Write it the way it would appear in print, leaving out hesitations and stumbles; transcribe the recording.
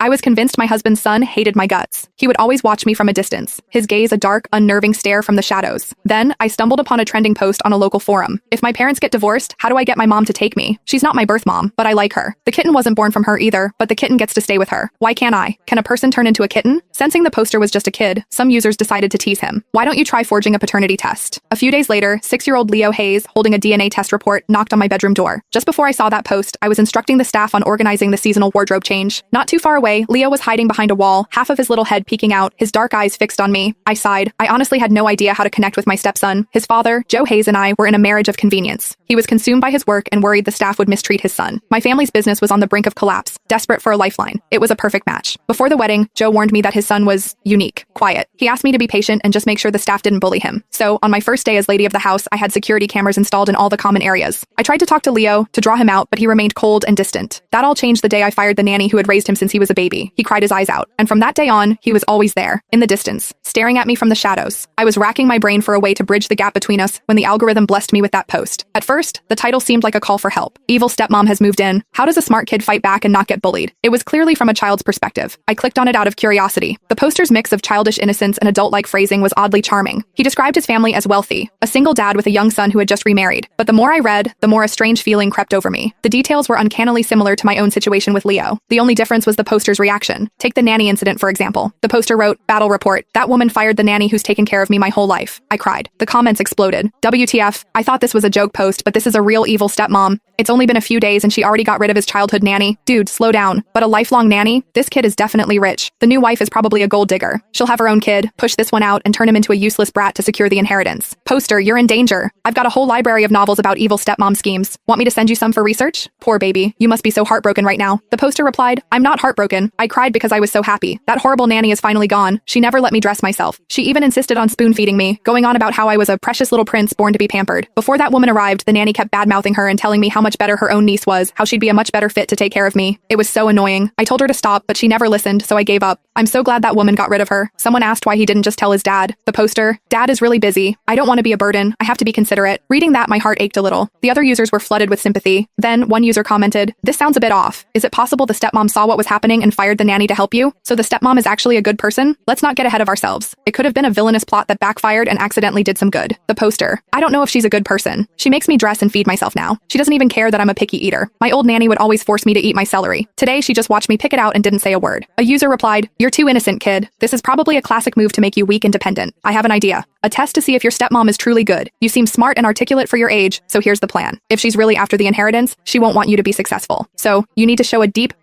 I was convinced my husband's son hated my guts. He would always watch me from a distance, his gaze a dark, unnerving stare from the shadows. Then, I stumbled upon a trending post on a local forum. If my parents get divorced, how do I get my mom to take me? She's not my birth mom, but I like her. The kitten wasn't born from her either, but the kitten gets to stay with her. Why can't I? Can a person turn into a kitten? Sensing the poster was just a kid, some users decided to tease him. Why don't you try forging a paternity test? A few days later, 6-year-old Leo Hayes, holding a DNA test report, knocked on my bedroom door. Just before I saw that post, I was instructing the staff on organizing the seasonal wardrobe change. Not too far away, Leo was hiding behind a wall, half of his little head peeking out, his dark eyes fixed on me. I sighed. I honestly had no idea how to connect with my stepson. His father, Joe Hayes, and I were in a marriage of convenience. He was consumed by his work and worried the staff would mistreat his son. My family's business was on the brink of collapse, desperate for a lifeline. It was a perfect match. Before the wedding, Joe warned me that his son was unique, quiet. He asked me to be patient and just make sure the staff didn't bully him. So, on my first day as lady of the house, I had security cameras installed in all the common areas. I tried to talk to Leo, to draw him out, but he remained cold and distant. That all changed the day I fired the nanny who had raised him since he was a baby. He cried his eyes out. And from that day on, he was always there, in the distance, staring at me from the shadows. I was racking my brain for a way to bridge the gap between us when the algorithm blessed me with that post. At first, the title seemed like a call for help. Evil stepmom has moved in. How does a smart kid fight back and not get bullied? It was clearly from a child's perspective. I clicked on it out of curiosity. The poster's mix of childish innocence and adult-like phrasing was oddly charming. He described his family as wealthy, a single dad with a young son who had just remarried. But the more I read, the more a strange feeling crept over me. The details were uncannily similar to my own situation with Leo. The only difference was the poster's reaction. Take the nanny incident, for example. The poster wrote, "Battle report. That woman fired the nanny who's taken care of me my whole life." I cried. The comments exploded. WTF, I thought this was a joke post, but this is a real evil stepmom. It's only been a few days and she already got rid of his childhood nanny. Dude, slow down. But a lifelong nanny? This kid is definitely rich. The new wife is probably a gold digger. She'll have her own kid, push this one out, and turn him into a useless brat to secure the inheritance. Poster, you're in danger. I've got a whole library of novels about evil stepmom schemes. Want me to send you some for research? Poor baby, you must be so heartbroken right now. The poster replied, "I'm not heartbroken. I cried because I was so happy. That horrible nanny is finally gone. She never let me dress myself. She even insisted on spoon-feeding me, going on about how I was a precious little prince born to be pampered. Before that woman arrived, the nanny kept bad-mouthing her and telling me how much better her own niece was, how she'd be a much better fit to take care of me. It was so annoying. I told her to stop, but she never listened, so I gave up. I'm so glad that woman got rid of her." Someone asked why he didn't just tell his dad. The poster, "Dad is really busy. I don't want to be a burden. I have to be considerate." Reading that, my heart ached a little. The other users were flooded with sympathy. Then, one user commented, "This sounds a bit off. Is it possible the stepmom saw what was happening and fired the nanny to help you? So the stepmom is actually a good person? Let's not get ahead of ourselves. It could have been a villainous plot that backfired and accidentally did some good." The poster, "I don't know if she's a good person. She makes me dress and feed myself now. She doesn't even care that I'm a picky eater. My old nanny would always force me to eat my celery. Today, she just watched me pick it out and didn't say a word." A user replied, "You're too innocent, kid. This is probably a classic move to make you weak and dependent. I have an idea. A test to see if your stepmom is truly good. You seem smart and articulate for your age, so here's the plan. If she's really after the inheritance, she won't want you to be successful. So, you need to show a deep,